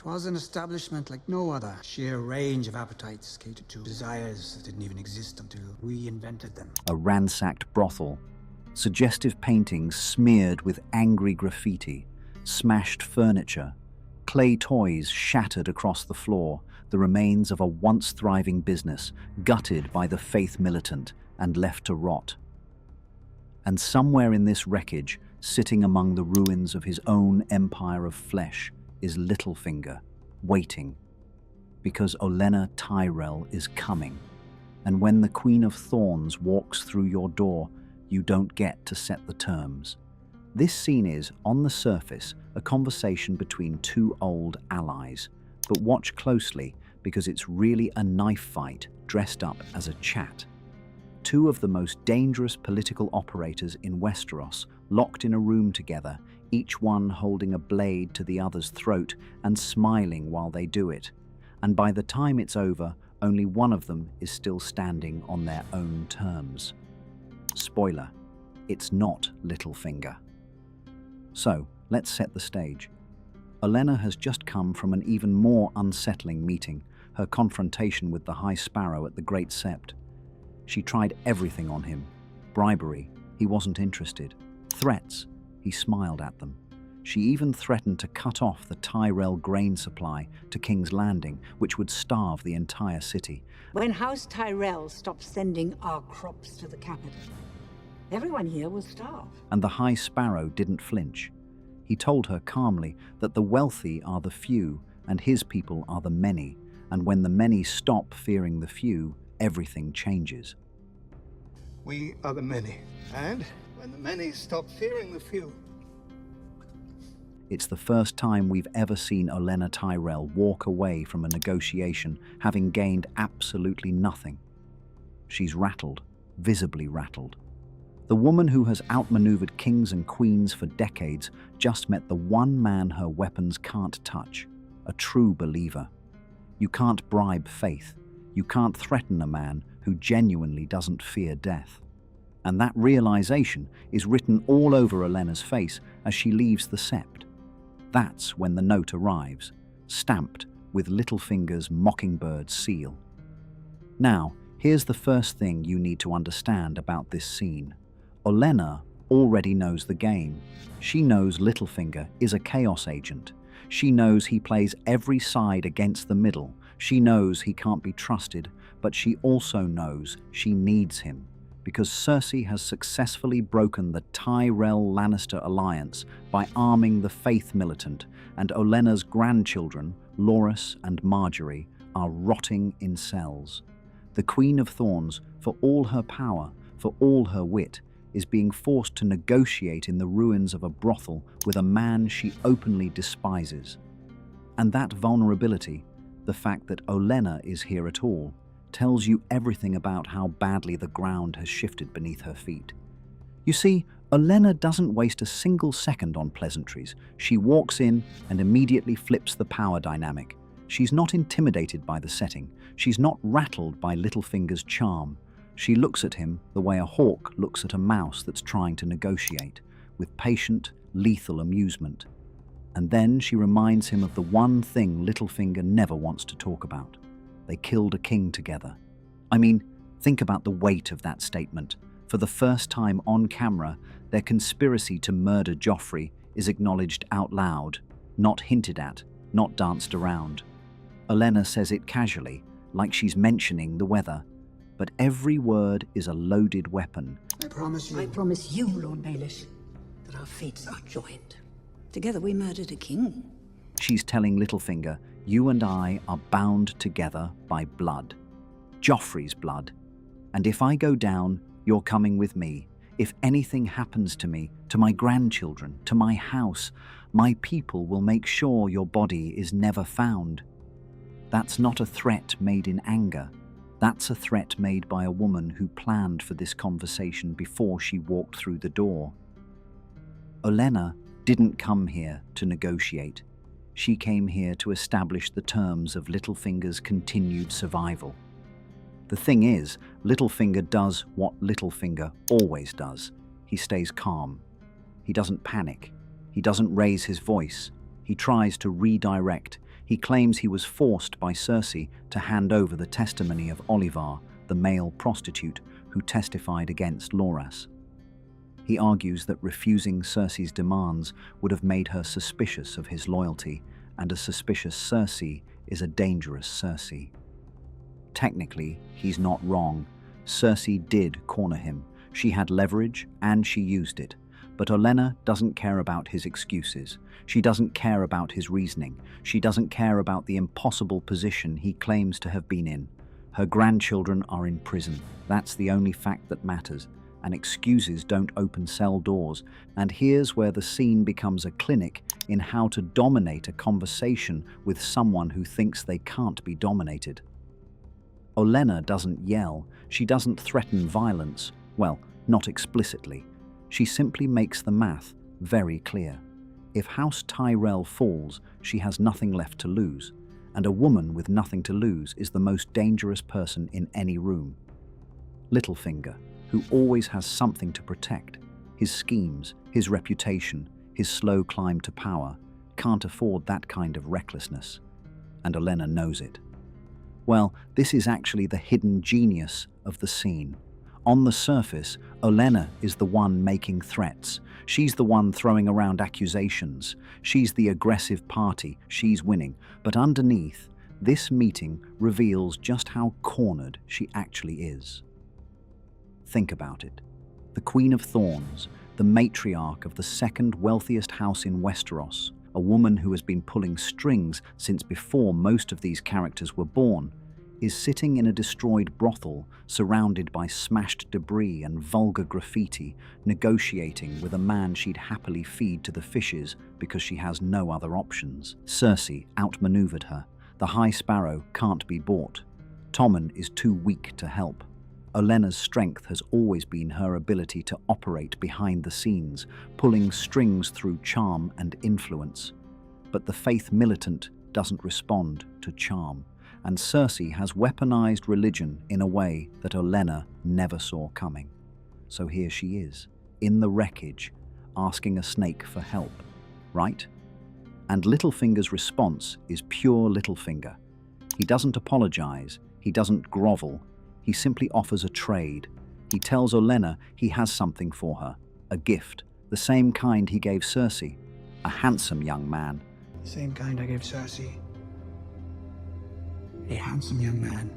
'Twas an establishment like no other. Sheer range of appetites catered to desires that didn't even exist until we invented them. A ransacked brothel. Suggestive paintings smeared with angry graffiti. Smashed furniture. Clay toys shattered across the floor. The remains of a once thriving business, gutted by the Faith Militant and left to rot. And somewhere in this wreckage, sitting among the ruins of his own empire of flesh, is Littlefinger, waiting. Because Olenna Tyrell is coming. And when the Queen of Thorns walks through your door, you don't get to set the terms. This scene is, on the surface, a conversation between two old allies. But watch closely, because it's really a knife fight dressed up as a chat. Two of the most dangerous political operators in Westeros, locked in a room together, each one holding a blade to the other's throat and smiling while they do it. And by the time it's over, only one of them is still standing on their own terms. Spoiler, it's not Littlefinger. So, let's set the stage. Olenna has just come from an even more unsettling meeting, her confrontation with the High Sparrow at the Great Sept. She tried everything on him. Bribery, he wasn't interested. Threats, he smiled at them. She even threatened to cut off the Tyrell grain supply to King's Landing, which would starve the entire city. When House Tyrell stopped sending our crops to the capital, everyone here will starve. And the High Sparrow didn't flinch. He told her calmly that the wealthy are the few and his people are the many, and when the many stop fearing the few, everything changes. We are the many, and when the many stop fearing the few. It's the first time we've ever seen Olenna Tyrell walk away from a negotiation having gained absolutely nothing. She's rattled, visibly rattled. The woman who has outmaneuvered kings and queens for decades just met the one man her weapons can't touch, a true believer. You can't bribe faith. You can't threaten a man who genuinely doesn't fear death. And that realization is written all over Olenna's face as she leaves the sept. That's when the note arrives, stamped with Littlefinger's mockingbird seal. Now, here's the first thing you need to understand about this scene. Olenna already knows the game. She knows Littlefinger is a chaos agent. She knows he plays every side against the middle. She knows he can't be trusted, but she also knows she needs him. Because Cersei has successfully broken the Tyrell Lannister alliance by arming the Faith Militant, and Olenna's grandchildren, Loras and Marjorie, are rotting in cells. The Queen of Thorns, for all her power, for all her wit, is being forced to negotiate in the ruins of a brothel with a man she openly despises. And that vulnerability, the fact that Olenna is here at all, tells you everything about how badly the ground has shifted beneath her feet. You see, Olenna doesn't waste a single second on pleasantries. She walks in and immediately flips the power dynamic. She's not intimidated by the setting. She's not rattled by Littlefinger's charm. She looks at him the way a hawk looks at a mouse that's trying to negotiate, with patient, lethal amusement. And then she reminds him of the one thing Littlefinger never wants to talk about. They killed a king together. I mean, think about the weight of that statement. For the first time on camera, their conspiracy to murder Joffrey is acknowledged out loud, not hinted at, not danced around. Olenna says it casually, like she's mentioning the weather. But every word is a loaded weapon. I promise you, Lord Baelish, that our fates are joined. Together we murdered a king. She's telling Littlefinger, you and I are bound together by blood. Joffrey's blood. And if I go down, you're coming with me. If anything happens to me, to my grandchildren, to my house, my people will make sure your body is never found. That's not a threat made in anger. That's a threat made by a woman who planned for this conversation before she walked through the door. Olenna didn't come here to negotiate. She came here to establish the terms of Littlefinger's continued survival. The thing is, Littlefinger does what Littlefinger always does. He stays calm. He doesn't panic. He doesn't raise his voice. He tries to redirect. He claims he was forced by Cersei to hand over the testimony of Olenna, the male prostitute who testified against Loras. He argues that refusing Cersei's demands would have made her suspicious of his loyalty, and a suspicious Cersei is a dangerous Cersei. Technically, he's not wrong. Cersei did corner him. She had leverage, and she used it. But Olenna doesn't care about his excuses. She doesn't care about his reasoning. She doesn't care about the impossible position he claims to have been in. Her grandchildren are in prison. That's the only fact that matters. And excuses don't open cell doors. And here's where the scene becomes a clinic in how to dominate a conversation with someone who thinks they can't be dominated. Olenna doesn't yell. She doesn't threaten violence. Well, not explicitly. She simply makes the math very clear. If House Tyrell falls, she has nothing left to lose. And a woman with nothing to lose is the most dangerous person in any room. Littlefinger, who always has something to protect, his schemes, his reputation, his slow climb to power, can't afford that kind of recklessness. And Olenna knows it. Well, this is actually the hidden genius of the scene. On the surface, Olenna is the one making threats. She's the one throwing around accusations. She's the aggressive party. She's winning. But underneath, this meeting reveals just how cornered she actually is. Think about it. The Queen of Thorns, the matriarch of the second wealthiest house in Westeros, a woman who has been pulling strings since before most of these characters were born, is sitting in a destroyed brothel surrounded by smashed debris and vulgar graffiti, negotiating with a man she'd happily feed to the fishes because she has no other options. Cersei outmaneuvered her. The High Sparrow can't be bought. Tommen is too weak to help. Olenna's strength has always been her ability to operate behind the scenes, pulling strings through charm and influence. But the Faith Militant doesn't respond to charm. And Cersei has weaponized religion in a way that Olenna never saw coming. So here she is, in the wreckage, asking a snake for help, right? And Littlefinger's response is pure Littlefinger. He doesn't apologize, he doesn't grovel, he simply offers a trade. He tells Olenna he has something for her, a gift, the same kind he gave Cersei, a handsome young man. Same kind I gave Cersei. A handsome young man.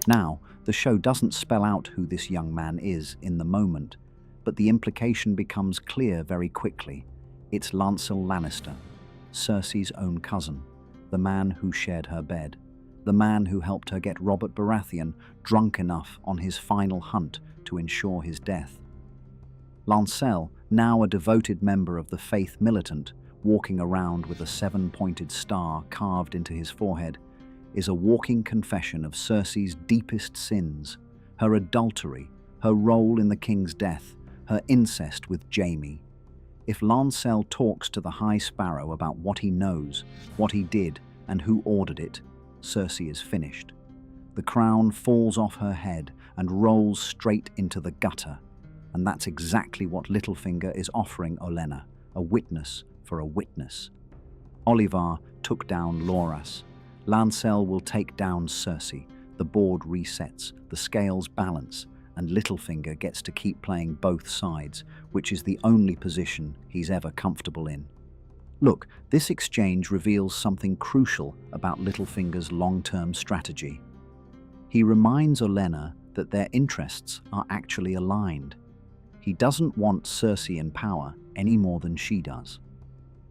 Now, the show doesn't spell out who this young man is in the moment, but the implication becomes clear very quickly. It's Lancel Lannister, Cersei's own cousin, the man who shared her bed, the man who helped her get Robert Baratheon drunk enough on his final hunt to ensure his death. Lancel, now a devoted member of the Faith Militant, walking around with a 7-pointed star carved into his forehead, is a walking confession of Cersei's deepest sins, her adultery, her role in the king's death, her incest with Jaime. If Lancel talks to the High Sparrow about what he knows, what he did, and who ordered it, Cersei is finished. The crown falls off her head and rolls straight into the gutter, and that's exactly what Littlefinger is offering Olenna, a witness for a witness. Olenna took down Loras. Lancel will take down Cersei, the board resets, the scales balance, and Littlefinger gets to keep playing both sides, which is the only position he's ever comfortable in. Look, this exchange reveals something crucial about Littlefinger's long-term strategy. He reminds Olenna that their interests are actually aligned. He doesn't want Cersei in power any more than she does.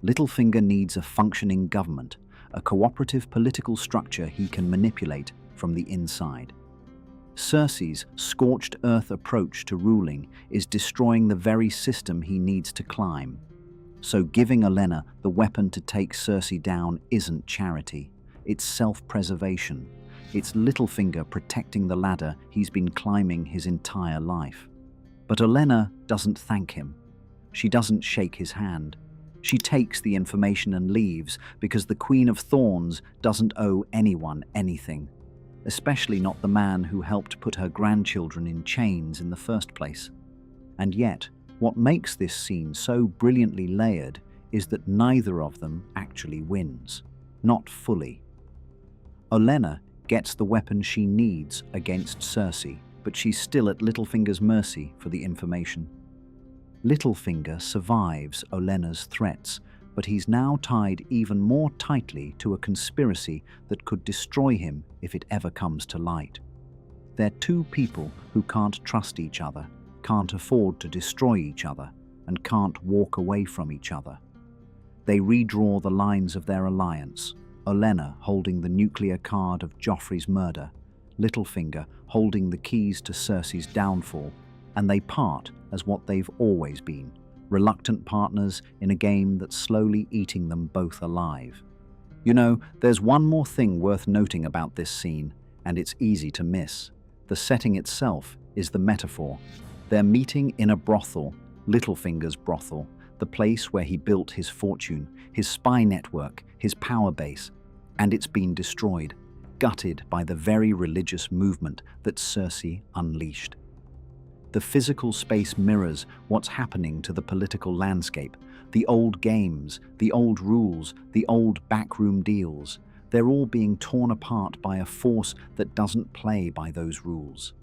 Littlefinger needs a functioning government, a cooperative political structure he can manipulate from the inside. Cersei's scorched earth approach to ruling is destroying the very system he needs to climb. So giving Olenna the weapon to take Cersei down isn't charity, it's self-preservation. It's Littlefinger protecting the ladder he's been climbing his entire life. But Olenna doesn't thank him. She doesn't shake his hand. She takes the information and leaves because the Queen of Thorns doesn't owe anyone anything, especially not the man who helped put her grandchildren in chains in the first place. And yet, what makes this scene so brilliantly layered is that neither of them actually wins. not fully. Olenna gets the weapon she needs against Cersei, but she's still at Littlefinger's mercy for the information. Littlefinger survives Olenna's threats, but he's now tied even more tightly to a conspiracy that could destroy him if it ever comes to light. They're two people who can't trust each other, can't afford to destroy each other, and can't walk away from each other. They redraw the lines of their alliance, Olenna holding the nuclear card of Joffrey's murder, Littlefinger holding the keys to Cersei's downfall, and they part as what they've always been, reluctant partners in a game that's slowly eating them both alive. You know, there's one more thing worth noting about this scene, and it's easy to miss. The setting itself is the metaphor. They're meeting in a brothel, Littlefinger's brothel, the place where he built his fortune, his spy network, his power base, and it's been destroyed, gutted by the very religious movement that Cersei unleashed. The physical space mirrors what's happening to the political landscape, the old games, the old rules, the old backroom deals. They're all being torn apart by a force that doesn't play by those rules.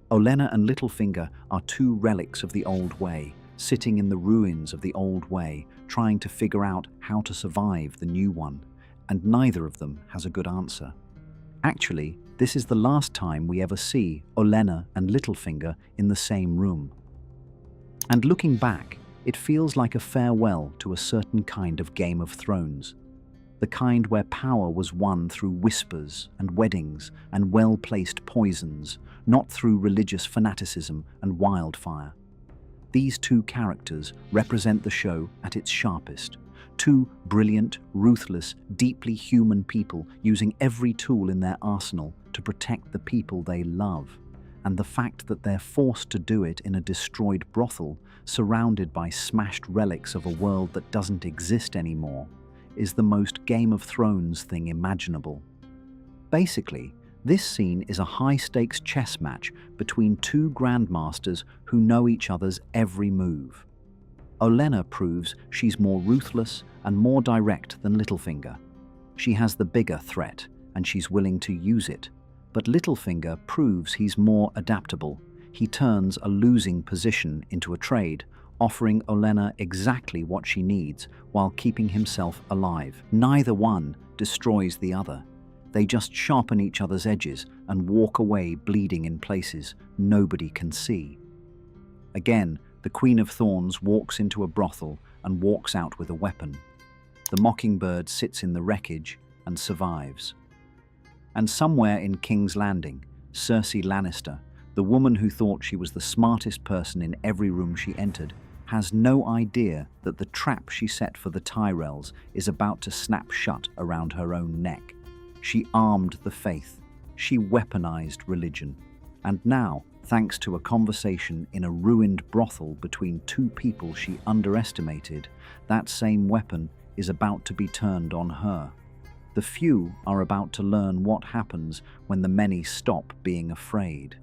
Olenna and Littlefinger are two relics of the old way, sitting in the ruins of the old way, trying to figure out how to survive the new one, and neither of them has a good answer. Actually, this is the last time we ever see Olenna and Littlefinger in the same room. And looking back, it feels like a farewell to a certain kind of Game of Thrones, the kind where power was won through whispers and weddings and well-placed poisons, not through religious fanaticism and wildfire. These two characters represent the show at its sharpest. Two brilliant, ruthless, deeply human people using every tool in their arsenal to protect the people they love. And the fact that they're forced to do it in a destroyed brothel, surrounded by smashed relics of a world that doesn't exist anymore, is the most Game of Thrones thing imaginable. Basically, this scene is a high-stakes chess match between two grandmasters who know each other's every move. Olenna proves she's more ruthless and more direct than Littlefinger. She has the bigger threat, and she's willing to use it. But Littlefinger proves he's more adaptable. He turns a losing position into a trade, offering Olenna exactly what she needs while keeping himself alive. Neither one destroys the other. They just sharpen each other's edges and walk away bleeding in places nobody can see. Again, the Queen of Thorns walks into a brothel and walks out with a weapon. The mockingbird sits in the wreckage and survives. And somewhere in King's Landing, Cersei Lannister, the woman who thought she was the smartest person in every room she entered, has no idea that the trap she set for the Tyrells is about to snap shut around her own neck. She armed the faith. She weaponized religion. And now, thanks to a conversation in a ruined brothel between two people she underestimated, that same weapon is about to be turned on her. The few are about to learn what happens when the many stop being afraid.